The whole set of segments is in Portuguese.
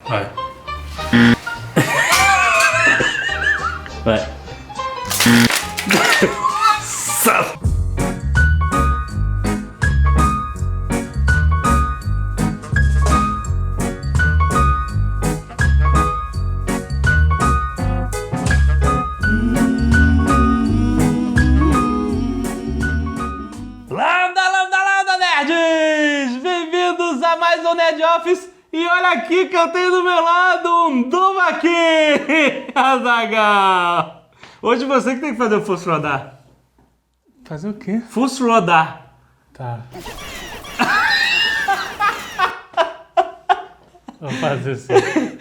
Vai. Vai. Lambda, nerds! Bem-vindos a mais um Nerd Office. E olha aqui que eu tenho do meu lado um Duvaki, Azaghal. Hoje você que tem que fazer o Fusso rodar. Fazer o quê? Fusso rodar. Tá. Vamos fazer assim.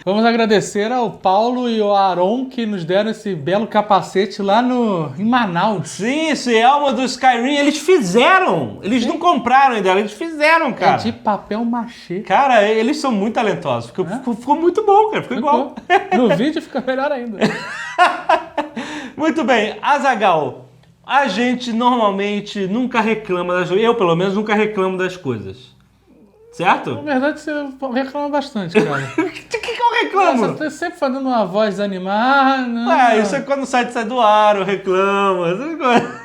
Vamos agradecer ao Paulo e ao Aron que nos deram esse belo capacete lá em Manaus. Sim, esse elmo do Skyrim, eles fizeram. Eles não compraram ainda, eles fizeram, cara. É de papel machê. Cara, eles são muito talentosos. Ficou muito bom, cara. Ficou igual. No vídeo fica melhor ainda. Muito bem, Azaghal. A gente normalmente nunca reclama das coisas. Eu, pelo menos, nunca reclamo das coisas. Certo? Na verdade, você reclama bastante, cara. O que eu reclamo? Você tá sempre fazendo uma voz animada. Isso é quando o site sai do ar, eu reclamo, essas coisas.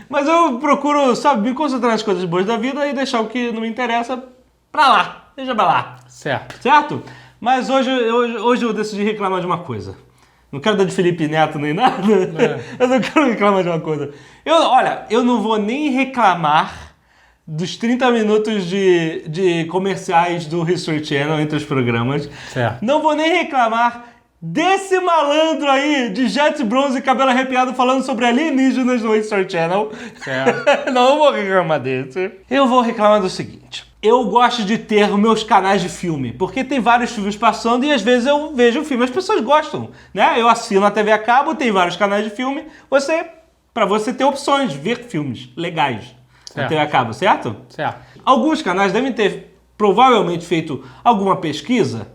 Mas eu procuro, sabe, me concentrar nas coisas boas da vida e deixar o que não me interessa pra lá. Deixa pra lá. Certo? Mas hoje eu decidi reclamar de uma coisa. Não quero dar de Felipe Neto nem nada. Mas eu quero reclamar de uma coisa. Eu não vou nem reclamar dos 30 minutos de comerciais do History Channel entre os programas. Certo. Não vou nem reclamar desse malandro aí de jet bronze e cabelo arrepiado falando sobre alienígenas no History Channel. Certo. Não vou reclamar desse. Eu vou reclamar do seguinte. Eu gosto de ter meus canais de filme, porque tem vários filmes passando e às vezes eu vejo o filme, as pessoas gostam, né? Eu assino a TV a cabo, tem vários canais de filme, pra você ter opções de ver filmes legais. Na TV a cabo, certo? Certo. Alguns canais devem ter provavelmente feito alguma pesquisa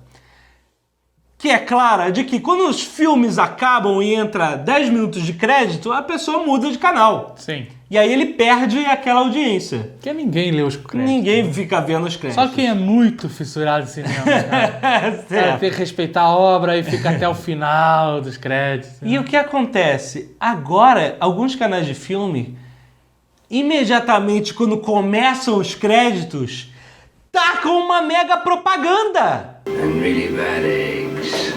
que é clara de que quando os filmes acabam e entra 10 minutos de crédito, a pessoa muda de canal. Sim. E aí ele perde aquela audiência. Porque ninguém lê os créditos. Ninguém fica vendo os créditos. Só quem é muito fissurado em cinema, cara. Tem que respeitar a obra e fica até o final dos créditos. E o que acontece? Agora, alguns canais de filme, imediatamente quando começam os créditos, tacam uma mega propaganda. And really bad eggs.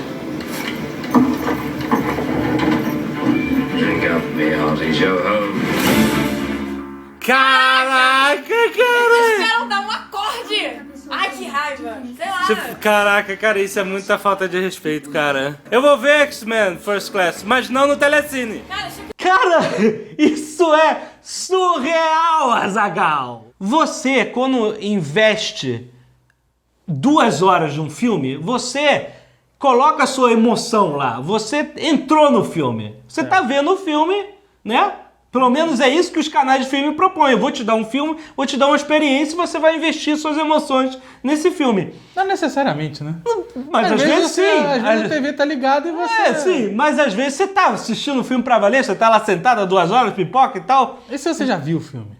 Drink up, me hearty, show home. Caraca, cara! Espero dar um acorde! Ai, que raiva! Sei lá! Caraca, cara, isso é muita falta de respeito, cara. Eu vou ver X-Men First Class, mas não no Telecine. Cara, isso é surreal, Azaghal! Você, quando investe 2 horas de um filme, você coloca a sua emoção lá. Você entrou no filme. Você tá vendo o filme, né? Pelo menos é isso que os canais de filme propõem. Eu vou te dar um filme, vou te dar uma experiência e você vai investir suas emoções nesse filme. Não necessariamente, né? Mas às vezes sim. Às vezes a TV tá ligada e você... Sim. Mas às vezes você tá assistindo o filme pra valer, você tá lá sentado há 2 horas, pipoca e tal. E se você já viu o filme?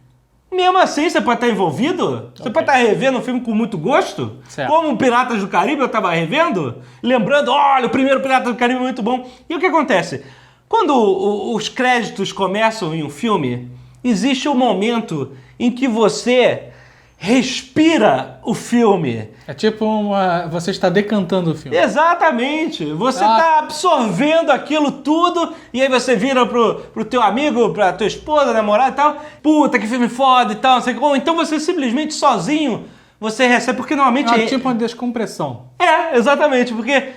Mesmo assim, você pode estar envolvido. Você pode estar revendo o filme com muito gosto. Certo. Como Piratas do Caribe eu estava revendo. Lembrando, olha, o primeiro Piratas do Caribe é muito bom. E o que acontece? Quando os créditos começam em um filme, existe um momento em que você respira o filme. É tipo você está decantando o filme. Exatamente. Você está absorvendo aquilo tudo e aí você vira pro teu amigo, pra tua esposa, namorada e tal. Puta, que filme foda e tal, não sei como. Então você simplesmente sozinho, você recebe, porque normalmente... É tipo uma descompressão. Exatamente, porque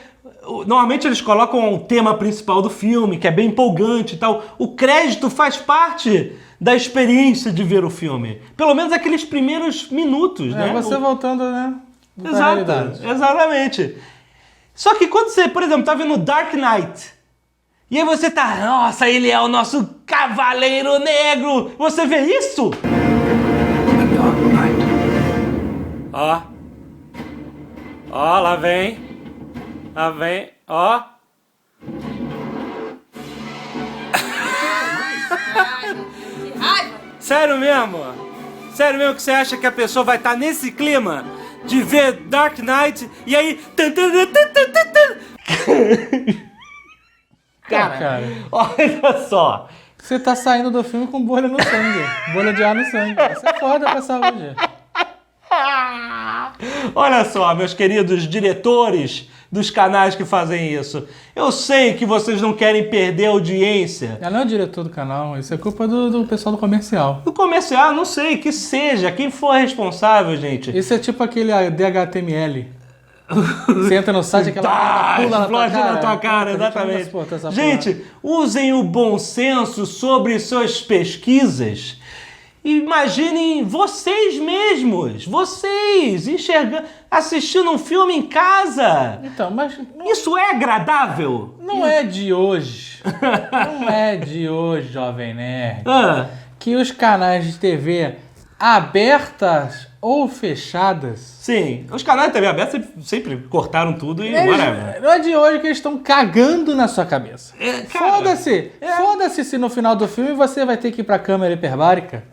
normalmente eles colocam o tema principal do filme, que é bem empolgante e tal. O crédito faz parte da experiência de ver o filme. Pelo menos aqueles primeiros minutos, né? Você voltando, né? Da realidade. Exatamente. Só que quando você, por exemplo, tá vendo Dark Knight, e aí você tá, nossa, ele é o nosso Cavaleiro Negro. Você vê isso? The Dark Knight. Ó, lá vem. Ó. Que raiva! Sério mesmo? Sério mesmo que você acha que a pessoa vai estar nesse clima de ver Dark Knight e aí... cara. Olha só. Você tá saindo do filme com bolha no sangue. Bolha de ar no sangue. Isso é foda pra saúde. Olha só, meus queridos diretores dos canais que fazem isso. Eu sei que vocês não querem perder a audiência. Ela não é o diretor do canal, isso é culpa do pessoal do comercial. Do comercial, não sei, que seja. Quem for responsável, gente. Isso é tipo aquele DHTML. Você entra no site, aquela pula explode na tua cara, exatamente. Gente, usem o bom senso sobre suas pesquisas. Imaginem vocês mesmos, vocês enxergando, assistindo um filme em casa. Então, mas isso é agradável? Não é de hoje. Não é de hoje, Jovem Nerd. Que os canais de TV abertas ou fechadas. Sim, os canais de TV aberta sempre cortaram tudo e whatever. Não é de hoje que eles estão cagando na sua cabeça. Foda-se! Foda-se se no final do filme você vai ter que ir pra câmera hiperbárica.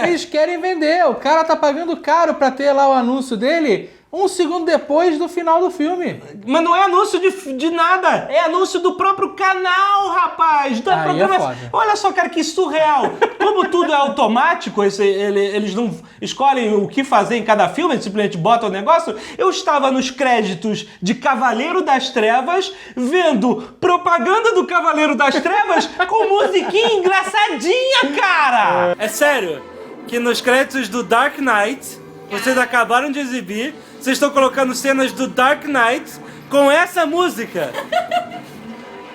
Eles querem vender. O cara tá pagando caro pra ter lá o anúncio dele 1 segundo depois do final do filme. Mas não é anúncio de nada. É anúncio do próprio canal, rapaz. Da programação. Olha só, cara, que surreal. Como tudo é automático, eles não escolhem o que fazer em cada filme, eles simplesmente botam o negócio. Eu estava nos créditos de Cavaleiro das Trevas, vendo propaganda do Cavaleiro das Trevas com musiquinha engraçadinha, cara. É sério que nos créditos do Dark Knight, vocês acabaram de exibir, vocês estão colocando cenas do Dark Knight com essa música.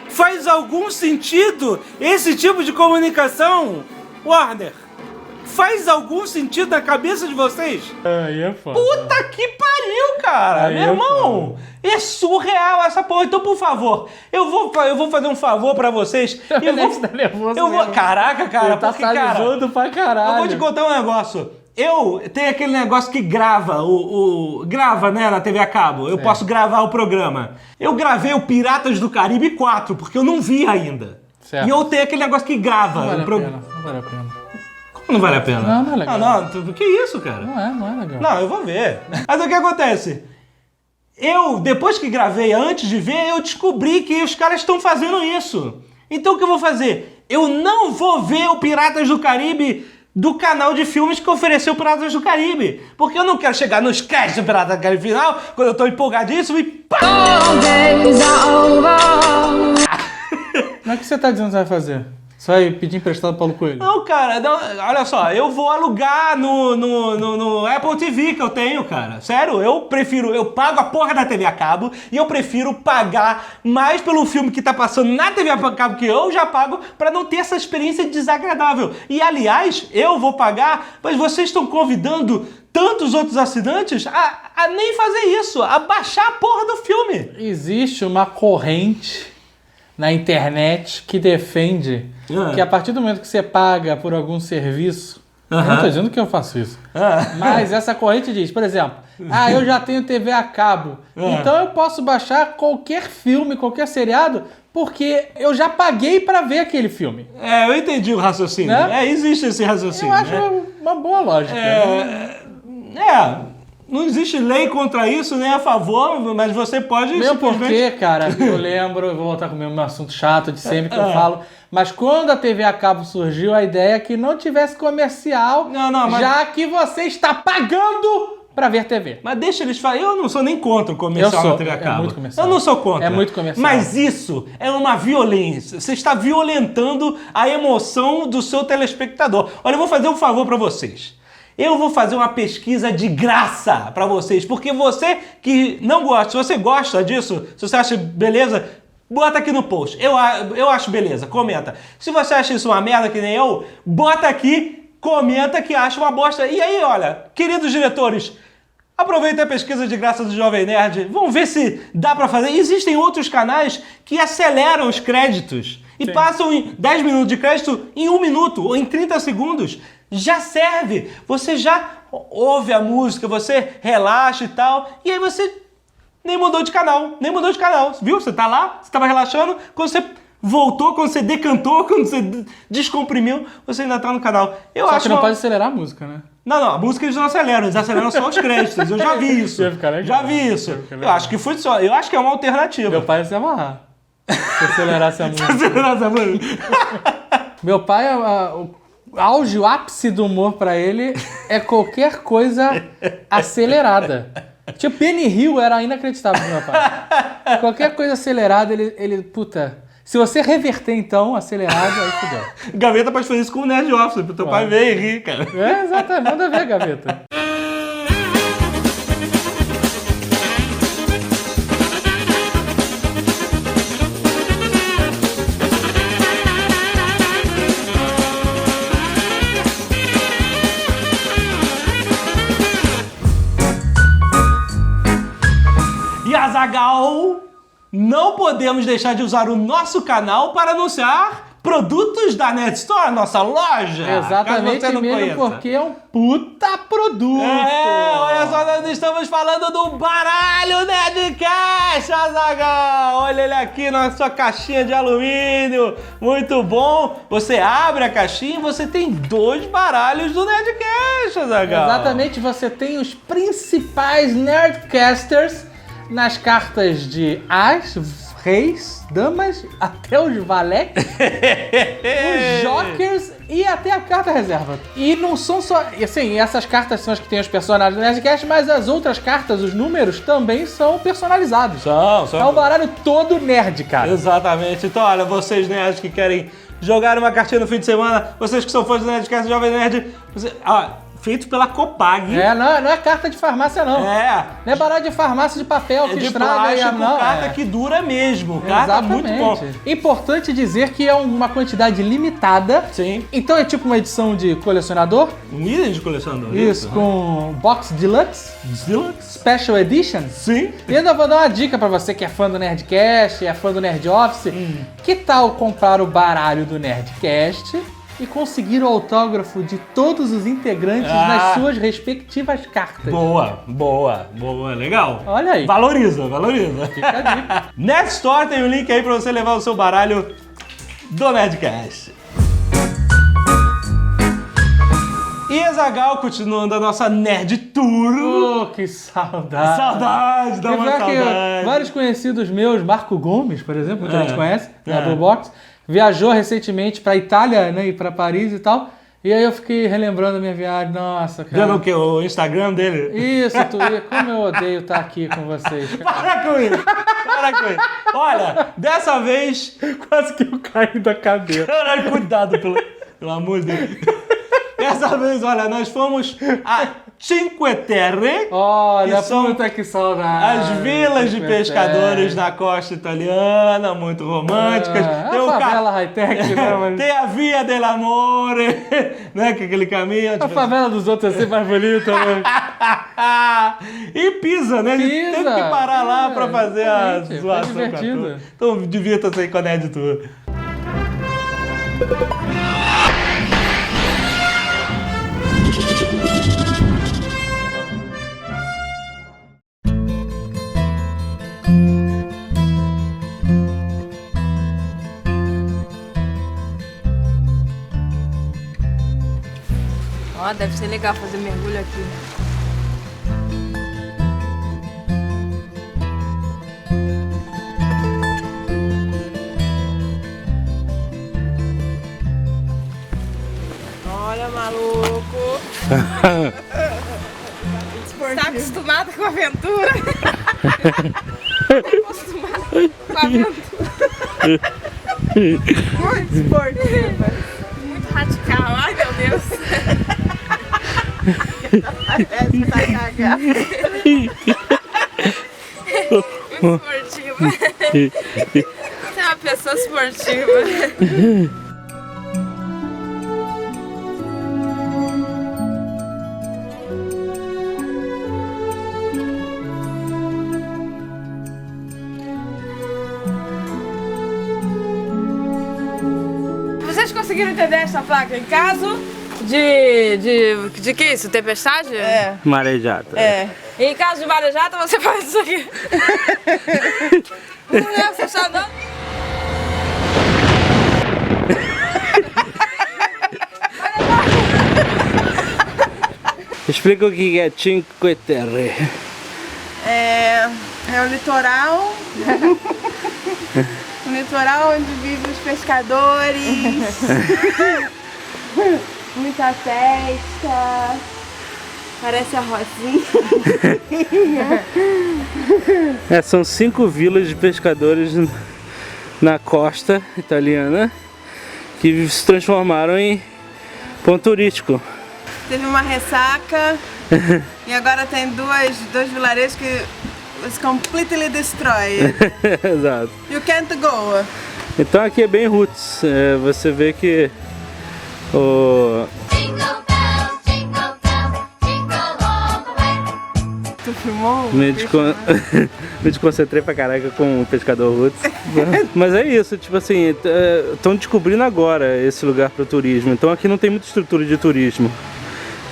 Faz algum sentido esse tipo de comunicação, Warner? Faz algum sentido na cabeça de vocês? Aí é foda. Puta que pariu, cara! Meu irmão! É surreal essa porra. Então, por favor, eu vou fazer um favor pra vocês. Tá nervoso. Caraca, cara, tá salivando pra caralho. Eu vou te contar um negócio. Tem aquele negócio que grava, grava, né, na TV a cabo. Eu posso gravar o programa. Eu gravei o Piratas do Caribe 4, porque eu não vi ainda. Certo. E eu tenho aquele negócio que grava. Não vale a pena, não vale a pena. Como não vale a pena? Não é legal. Não, que isso, cara? Não é legal. Não, eu vou ver. Mas o que acontece? Depois que gravei, antes de ver, eu descobri que os caras estão fazendo isso. Então o que eu vou fazer? Eu não vou ver o Piratas do Caribe do canal de filmes que ofereceu Piratas do Caribe. Porque eu não quero chegar nos créditos do Piratas do Caribe final, quando eu tô empolgadíssimo e pá! Mas o que você tá dizendo que você vai fazer? Você vai pedir emprestado pro Paulo Coelho? Não, cara, não, olha só, eu vou alugar no Apple TV que eu tenho, cara. Sério, eu pago a porra da TV a cabo e eu prefiro pagar mais pelo filme que tá passando na TV a cabo que eu já pago pra não ter essa experiência desagradável. E, aliás, eu vou pagar, mas vocês estão convidando tantos outros assinantes a nem fazer isso, a baixar a porra do filme. Existe uma corrente na internet que defende que a partir do momento que você paga por algum serviço, eu não tô dizendo que eu faço isso, mas essa corrente diz, por exemplo, eu já tenho TV a cabo, então eu posso baixar qualquer filme, qualquer seriado, porque eu já paguei pra ver aquele filme. Eu entendi o raciocínio. Né? Existe esse raciocínio. Eu acho uma boa lógica. Não existe lei contra isso, nem a favor, mas você pode... Mesmo porque, cara, eu vou voltar com o mesmo assunto chato de sempre que eu falo, mas quando a TV a cabo surgiu, a ideia é que não tivesse comercial, já que você está pagando pra ver TV. Mas deixa eles falar, eu não sou nem contra o comercial na TV a cabo. É muito comercial. Eu não sou contra. É muito comercial. Mas isso é uma violência. Você está violentando a emoção do seu telespectador. Olha, eu vou fazer um favor pra vocês. Eu vou fazer uma pesquisa de graça pra vocês, porque você que não gosta, se você gosta disso, se você acha beleza, bota aqui no post. Eu acho beleza, comenta. Se você acha isso uma merda que nem eu, bota aqui, comenta que acha uma bosta. E aí, olha, queridos diretores, aproveita a pesquisa de graça do Jovem Nerd, vamos ver se dá pra fazer. Existem outros canais que aceleram os créditos e passam em 10 minutos de crédito em 1 minuto ou em 30 segundos. Já serve, você já ouve a música, você relaxa e tal, e aí você nem mudou de canal, viu? Você tá lá, você tava relaxando, quando você voltou, quando você decantou, quando você descomprimiu, você ainda tá no canal. Só que não pode acelerar a música, né? Não, a música eles não aceleram, eles aceleram só os créditos, eu já vi isso. Já vi isso. Eu acho que foi só, eu acho que é uma alternativa. Meu pai ia se amarrar. Se acelerasse a música. Se acelerasse a música. Meu pai, o auge, o ápice do humor pra ele é qualquer coisa acelerada. Tipo, Benny Hill era inacreditável pro meu pai. Qualquer coisa acelerada, ele puta... Se você reverter, então, acelerado, aí fudeu. Gaveta pode fazer isso com o Nerd Office, pro teu pai ver e rir, cara. É, exatamente. Manda ver, Gaveta. E Azaghal, não podemos deixar de usar o nosso canal para anunciar produtos da Nerd Store, nossa loja. Exatamente, caso você não mesmo conheça. porque é um puta produto. Olha só, nós estamos falando do baralho Nerdcast, Azaghal. Olha ele aqui na sua caixinha de alumínio. Muito bom. Você abre a caixinha e você tem 2 baralhos do Nerdcast, Azaghal. Exatamente, você tem os principais Nerdcasters nas cartas de As, Reis, Damas, até os Valetes, os Jokers e até a carta reserva. E não são só... Assim, essas cartas são as que tem os personagens do Nerdcast, mas as outras cartas, os números, também são personalizados. São. É um baralho todo nerd, cara. Exatamente. Então, olha, vocês nerds que querem jogar uma cartinha no fim de semana, vocês que são fãs do Nerdcast Jovem Nerd, feito pela Copag. Não é carta de farmácia, não. Não é baralho de farmácia de papel que de estraga. plástico, carta que dura mesmo. Carta muito bom. Importante dizer que é uma quantidade limitada. Sim. Então é tipo uma edição de colecionador. Um item de colecionador. Isso, com Box Deluxe. Special Edition. Sim. E ainda vou dar uma dica pra você que é fã do Nerdcast, é fã do Nerd Office. Que tal comprar o baralho do Nerdcast e conseguir o autógrafo de todos os integrantes nas suas respectivas cartas? Boa. Legal. Olha aí. Valoriza. Fica a dica. Nerd Store tem um link aí pra você levar o seu baralho do Nerdcast. E Azaghal, continuando a nossa Nerd Tour. Oh, que saudade. Saudade, dá uma saudade. Vários conhecidos meus, Marco Gomes, por exemplo, muita gente conhece, da Blue Box, viajou recentemente pra Itália, né, e pra Paris e tal. E aí eu fiquei relembrando a minha viagem. Nossa, cara. Vendo o quê? O Instagram dele? Isso, como eu odeio estar aqui com vocês, cara. Para com isso. Olha, dessa vez... Quase que eu caí da cadeira. Caralho, cuidado, pelo amor de Deus. Dessa vez, olha, nós fomos a Cinque Terre. Olha, que são puta que saudade. as vilas de pescadores na costa italiana, muito românticas. Tem a favela high-tech, né? Mas... Tem a Via dell'Amore, né? Que é aquele caminho. A favela dos outros é sempre mais bonita, né? E Pisa, né? A gente teve que parar lá pra fazer a zoação. Divertido. Então divirta-se aí com a Nerd Tour. Ó, deve ser legal fazer mergulho aqui. Olha, maluco. Tá acostumado com aventura? Tá acostumado com aventura? Muito esportiva. Muito radical. Ai, meu Deus. Parece que tá cagado. Muito esportiva. Você é uma pessoa esportiva. Vocês conseguiram entender essa placa? Em caso de que isso? Tempestade? É. Marejada. É. E em caso de marejada, você faz isso aqui. Não é, você está andando? Explica o que é Cinque Terre. É o litoral O litoral onde vivem os pescadores. Muita festa. Parece a Rosinha. São 5 vilas de pescadores na costa italiana que se transformaram em ponto turístico. Teve uma ressaca e agora tem dois vilarejos que was completely destroyed. Exato. You can't go. Então aqui é bem roots. Você vê que o... Tu filmou? Me desconcentrei pra caraca com o pescador roots. Mas é isso, tipo assim, estão descobrindo agora esse lugar para o turismo. Então aqui não tem muita estrutura de turismo.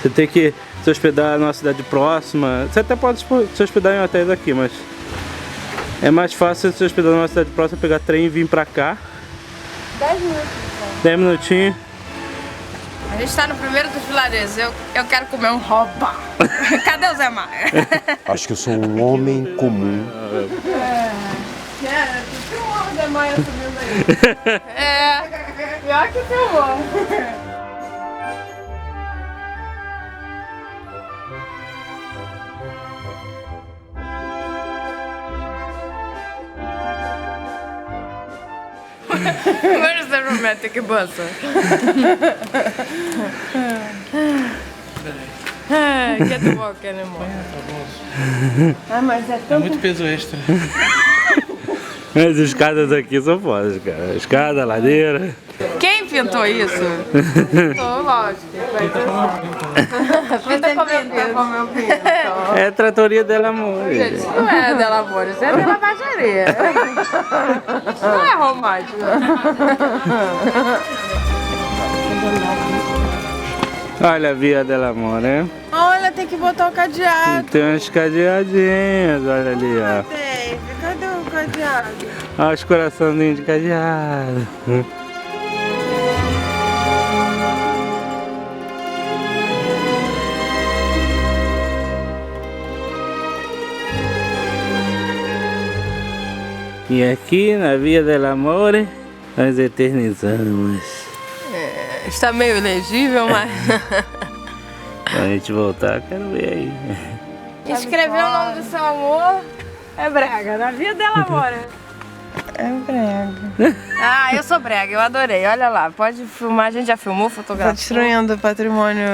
Você tem que se hospedar numa cidade próxima. Você até pode se hospedar em hotéis aqui, mas é mais fácil se hospedar numa cidade próxima, pegar trem e vir pra cá. 10 minutos. 10 minutinhos. A gente tá no primeiro dos vilarejos. Eu quero comer um robá. Cadê o Zé Maia? Acho que eu sou um homem comum. Tu filmou o Zé Maia subindo aí. Pior que filmou. Where's the romantic bus? Get the walk anymore. Mas é É tão... muito peso extra. As escadas aqui são fodas, cara. Escada, ladeira. Quem pintou isso? Pintou, lógico. Pinta como eu pinto. É a tratoria dela, amor. Gente, isso não é dela amor, isso é dela baixaria. Isso não é romântico. Olha a via dela, amor, né? Olha, tem que botar o cadeado. Tem umas cadeadinhas, olha ali, ó. Dave, cadê o cadeado? Olha os coraçãozinhos de cadeado. E aqui na Via del Amore nós eternizamos. Está meio legível, mas... Quando a gente voltar, quero ver aí. Escrever o nome do seu amor é brega, na Via del Amore. É brega. Ah, eu sou brega, eu adorei. Olha lá, pode filmar, a gente já filmou, fotografou. Tá destruindo o patrimônio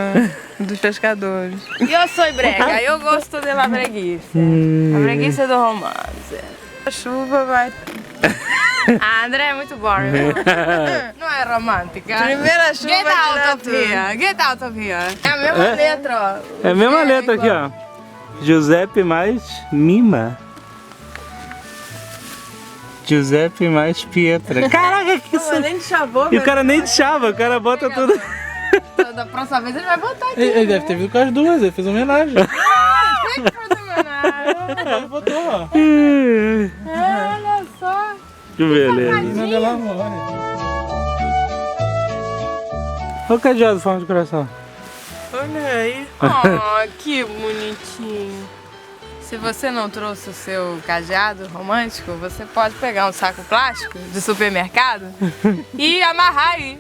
dos pescadores. E eu sou brega, eu gosto da breguice. A breguice do romance. A chuva vai... A André é muito boring. Não é romântica. Primeira chuva. Get out of here. Get out of here. É a mesma letra, ó. É a mesma letra aqui, ó. Giuseppe mais Mima. Giuseppe mais Pietra. Caraca, que isso... Nem de chavou, E o cara nem de chava, o cara bota tudo... Da próxima vez ele vai botar aqui. Ele deve ter vindo com as duas, ele fez homenagem. Tem que fazer homenagem. Ele botou, ó. Olha só. Que beleza. Via del Amore. Olha o cadeado forma de coração. Olha aí. Oh, que bonitinho. Se você não trouxe o seu cadeado romântico, você pode pegar um saco plástico de supermercado e amarrar aí.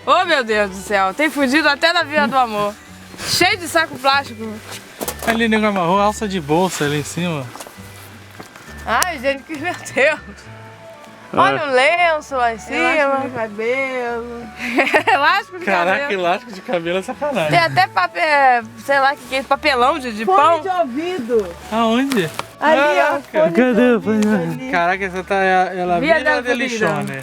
Oh, meu Deus do céu, tem fugido até da Via do Amor. Cheio de saco plástico. Ali, nego amarrou alça de bolsa ali em cima. Ai, gente, que meu Deus. Olha o lenço lá em cima. Elástico de cabelo. Elástico de Caraca, cabelo. elástico de cabelo é sacanagem. Tem até papel, sei lá o que é isso, papelão de pão. de ouvido. Aonde? Ali, ó. Caraca. Cadê o fone? Caraca, essa tá ela Via vira del de lixone.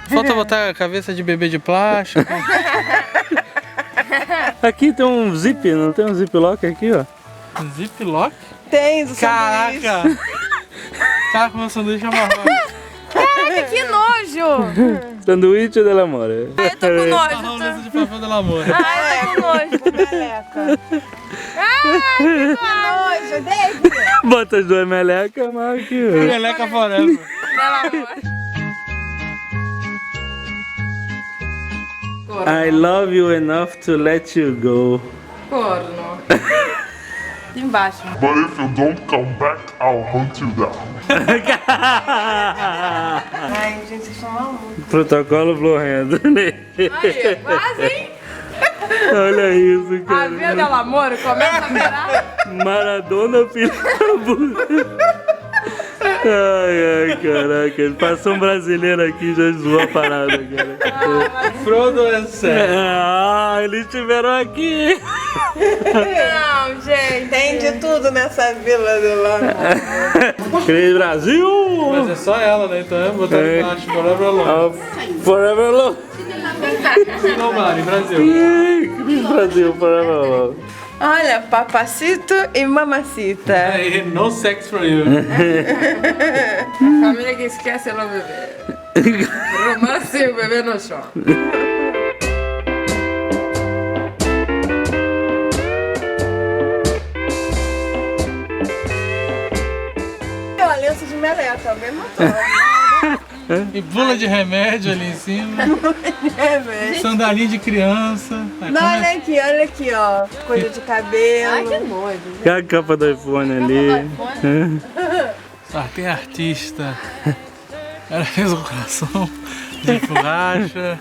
Falta botar a cabeça de bebê de plástico. Aqui tem um zip, não tem um ziplock aqui, ó? Ziplock? Tem, do sanduíche. Caraca! Caraca, meu sanduíche amarrado. Caraca, que nojo! Sanduíche del Amore. Ai, eu tô com nojo. Roleza de papel del amor. Ai, eu tô com nojo. Meleca. Nojo, David. Bota as duas melecas, mas aqui, ó. Meleca forever. Pelo amor. I love you enough to let you go. Corno. Embaixo. But if you don't come back, I'll hunt you down. Ai, gente, vocês são malucos. Protocolo Blue Hand. Aí, quase, hein? Olha isso, A cara. Via del Amor começa a virar. Maradona Pilabu. Ai, caraca. Ele passou um brasileiro aqui e já zoou a parada, cara. Frodo é sério. Eles estiveram aqui. Não, gente. Tem de tudo nessa vila do Amor. Cris Brasil! Mas é só ela, né? Então eu vou botar É. embaixo, Forever Alone. Forever Alone. Não, Mari, Brasil. Cris Brasil, Forever Alone. Olha, papacito e mamacita. Aí, no sex for you. Família que esquece é não beber. Romance e o bebê no chão. Olha, lenço de meleca, bem motor. E bula de remédio ali em cima. É, velho. Sandalinha de criança. Aí Não, come- olha aqui, ó. Coisa de cabelo. Ai, que nojo. Olha a capa do iPhone ali. Ah, tem artista. Ela fez um coração de borracha.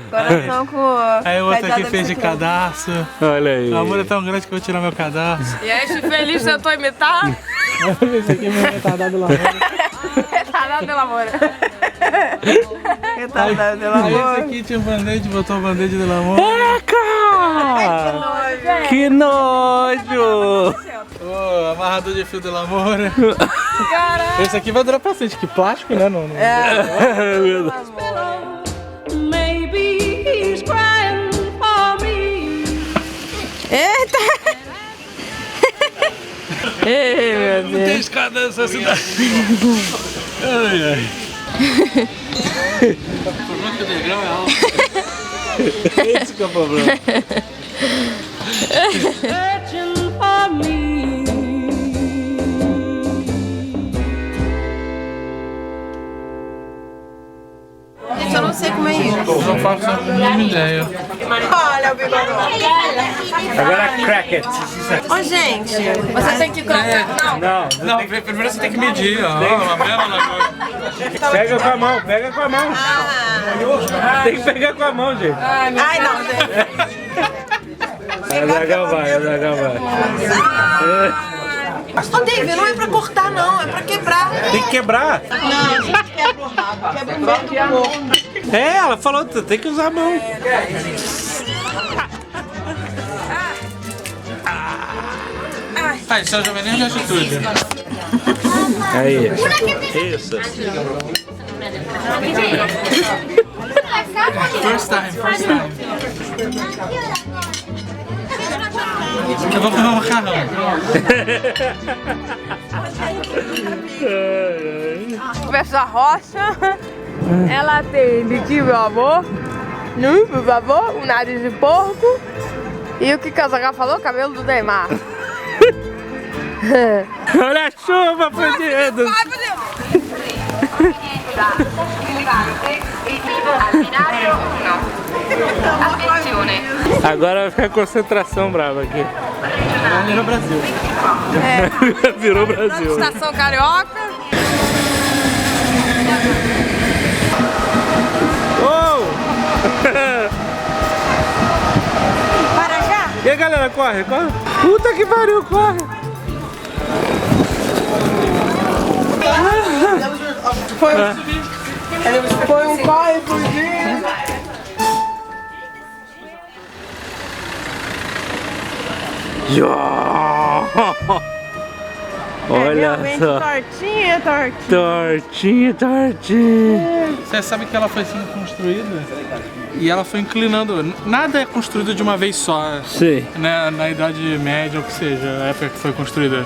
Coração com. Aí outra cadeada aqui fez de bicicleta. cadarço. Olha aí. O amor é tão grande que eu vou tirar meu cadarço. E aí, esse feliz tentou imitar? Esse aqui é meu retardado lá. Retardado del Amor. Retardado, pelo Aí esse amor. aqui tinha um band-aid, botou um band-aid do amor. Eca! Que nojo! Ô, amarrador de fio do amor. Esse aqui vai durar pra frente, que plástico, né? Não. Eita! Ei, meu Não Deus. tem escada nessa cidade. Ai, ai. O problema é que o degrau é alto. Esse que é o problema. Gente, eu não sei como é isso. Eu não faço a mínima ideia. Olha o bigodão. Agora crack it. Ô, gente. Você tem que trocar. Não. Não, primeiro você tem que medir, ó. Uma bela lagoa. Pega com a mão, pega com a mão. Tem que pegar com a mão, gente. Ai, não, gente. A Zagal vai, a Zagal vai. Ô, David, não é pra cortar, não. É pra quebrar. Tem que quebrar. Não, a gente quebra o rabo. Quebra o meio do corpo. É, ela falou, tem que usar a mão. Ah, isso é o juvenil de atitude. Aí. Isso. First time. Eu vou comer um macarrão. Essa rocha, ela tem biquíni, meu amor. Por favor, um nariz de porco. E o que a Zagal falou? Cabelo do Neymar. Olha a chuva, fudido. Ai, meu Deus! Agora vai ficar concentração brava aqui. Virou Brasil. Virou Brasil. Estação Carioca. Oh! Para já. E aí, galera, corre, corre. Puta que pariu, corre. Foi um corre fugindo. Olha Realmente só. tortinha. Tortinha. Você sabe que ela foi sendo construída e ela foi inclinando. Nada é construído de uma vez só, Sim. né? Na Idade Média, ou que seja, a época que foi construída.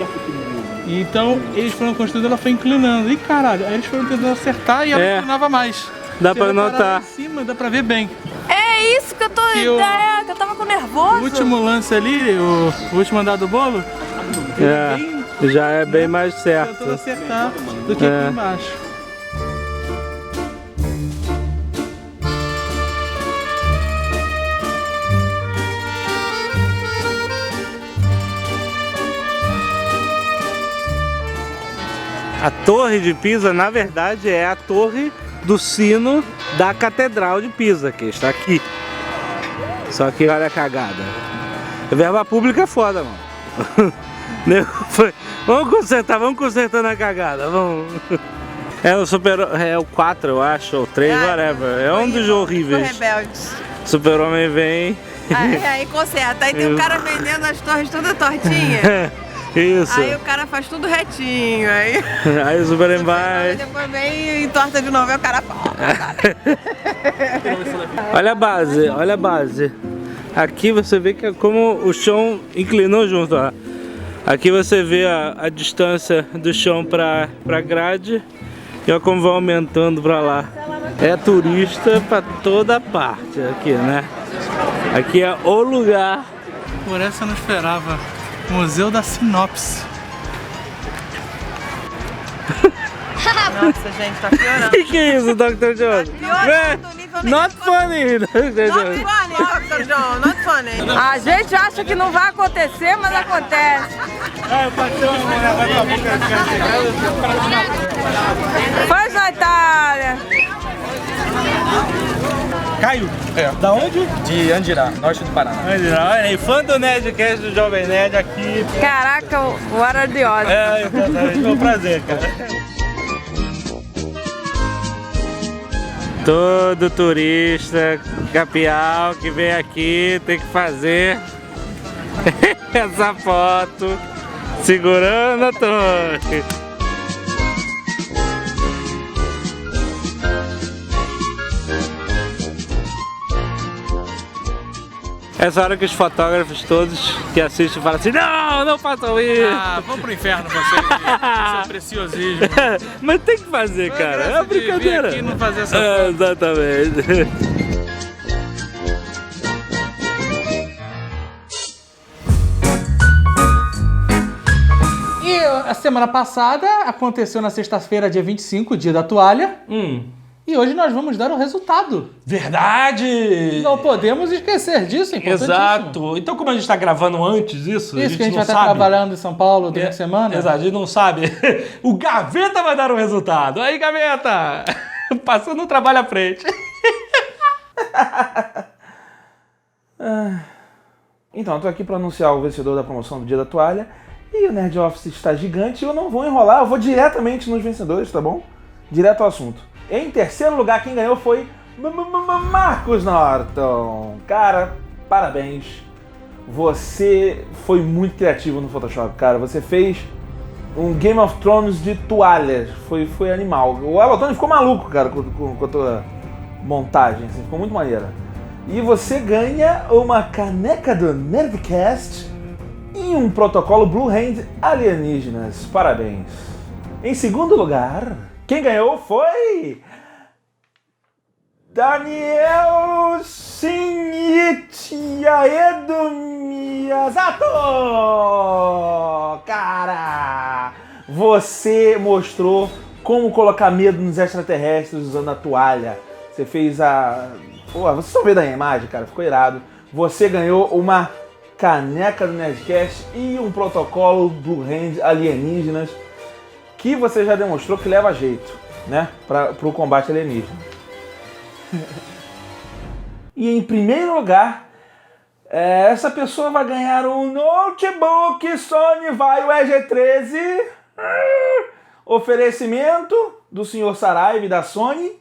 Então, eles foram construindo, ela foi inclinando. E caralho, aí eles foram tentando acertar e ela inclinava mais. Dá Você pra vai parar notar. lá em cima, dá pra ver bem. É isso que eu tô. Que o- É, que eu tava com nervoso. O último lance ali, o último andar do bolo, É, já é bem mais tentou certo. acertar do que É. aqui embaixo. A Torre de Pisa, na verdade, é a torre do sino da Catedral de Pisa, que está aqui. Só que olha a cagada. A verba pública é foda, mano. Vamos consertando a cagada, vamos. É o 4, eu acho, ou 3, whatever. É um dos horríveis. Rebeldes. Super-Homem vem. Aí conserta. Aí tem o cara vendendo as torres toda tortinha. Isso. Aí o cara faz tudo retinho. Aí o Super-Homem vai. Depois vem e torta de novo. Aí o cara Olha a base, olha a base. Aqui você vê que é como o chão inclinou junto, ó. Aqui você vê a distância do chão pra grade. E olha como vai aumentando pra lá. É turista pra toda parte aqui, né? Aqui é o lugar. Por essa eu não esperava. Museu da Sinopse. Nossa, gente, tá piorando. Que é isso, Dr. John? Piorando o nível Not funny, Dr. Not John. funny, Dr. John, not funny. A gente acha que não vai acontecer, mas acontece. Faz na Itália. Caio. Da onde? De Andirá, norte do Paraná. Olha aí, fã do Nerdcast do Jovem Nerd aqui. Caraca, what are the odds? Exatamente, foi um prazer, cara. Todo turista, capial que vem aqui tem que fazer essa foto segurando a torre. Essa hora que os fotógrafos todos que assistem falam assim: não façam isso! Ah, vamos pro inferno vocês, seu preciosismo. Mas tem que fazer, cara, é uma brincadeira. Aqui não fazer essa foto. Exatamente. E a semana passada aconteceu na sexta-feira, dia 25, dia da toalha. E hoje nós vamos dar o resultado. Verdade! Não podemos esquecer disso, é importantíssimo. Exato. Então, como a gente tá gravando antes isso, Isso que a gente não vai estar sabe. trabalhando em São Paulo durante a semana. Exato, a gente não sabe. O Gaveta vai dar o resultado. Aí, Gaveta! Passando o trabalho à frente. Então, eu tô aqui para anunciar o vencedor da promoção do Dia da Toalha. E o Nerd Office está gigante. Eu não vou enrolar, eu vou diretamente nos vencedores, tá bom? Direto ao assunto. Em terceiro lugar, quem ganhou foi Marcos Norton. Cara, parabéns. Você foi muito criativo no Photoshop, cara. Você fez um Game of Thrones de toalhas. Foi animal. O Alotone ficou maluco, cara, com a tua montagem. Assim, ficou muito maneira. E você ganha uma caneca do Nerdcast e um protocolo Blue Hand Alienígenas. Parabéns. Em segundo lugar, quem ganhou foi Daniel Shinichiaedo Miyazato! Cara, você mostrou como colocar medo nos extraterrestres usando a toalha. Você fez a... Pô, vocês estão vendo a imagem, cara? Ficou irado. Você ganhou uma caneca do Nerdcast e um protocolo Blue Hand Alienígenas que você já demonstrou que leva jeito, né? Para o combate alienígena. E em primeiro lugar, essa pessoa vai ganhar um notebook Sony Vaio EG13. Oferecimento do Sr. Saraiva da Sony.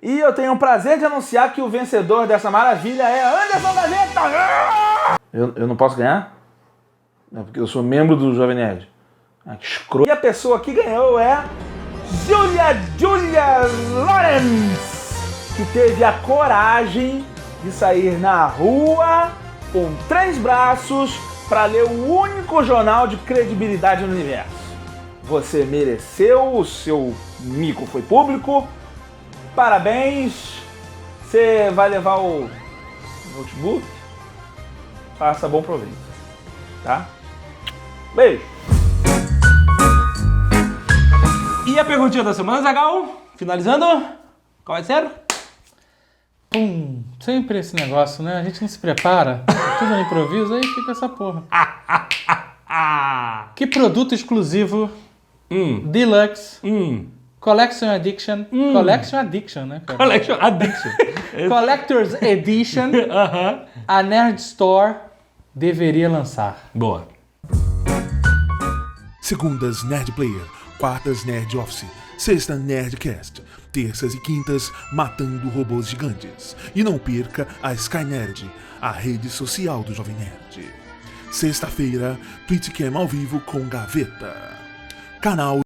E eu tenho o prazer de anunciar que o vencedor dessa maravilha é Anderson Gaveta! Eu não posso ganhar? É porque eu sou membro do Jovem Nerd. Ah, que escroto. E a pessoa que ganhou é Julia Lawrence, que teve a coragem de sair na rua com 3 braços para ler o único jornal de credibilidade no universo. Você mereceu, o seu mico foi público. Parabéns. Você vai levar o notebook. Faça bom proveito, tá? Beijo. E a perguntinha da semana, Zagal? Finalizando, qual vai ser? Sempre esse negócio, né? A gente não se prepara, tudo no improviso, aí fica essa porra. Que produto exclusivo Deluxe, Collection Edition, Collection Addiction, né, cara? Collection Addiction. Collector's Edition, a Nerd Store deveria lançar. Boa. Segundas Nerd Player, quartas Nerd Office, sexta Nerdcast, terças e quintas Matando Robôs Gigantes. E não perca a Sky Nerd, a rede social do Jovem Nerd. Sexta-feira, Twitchcam ao vivo com Gaveta. Canal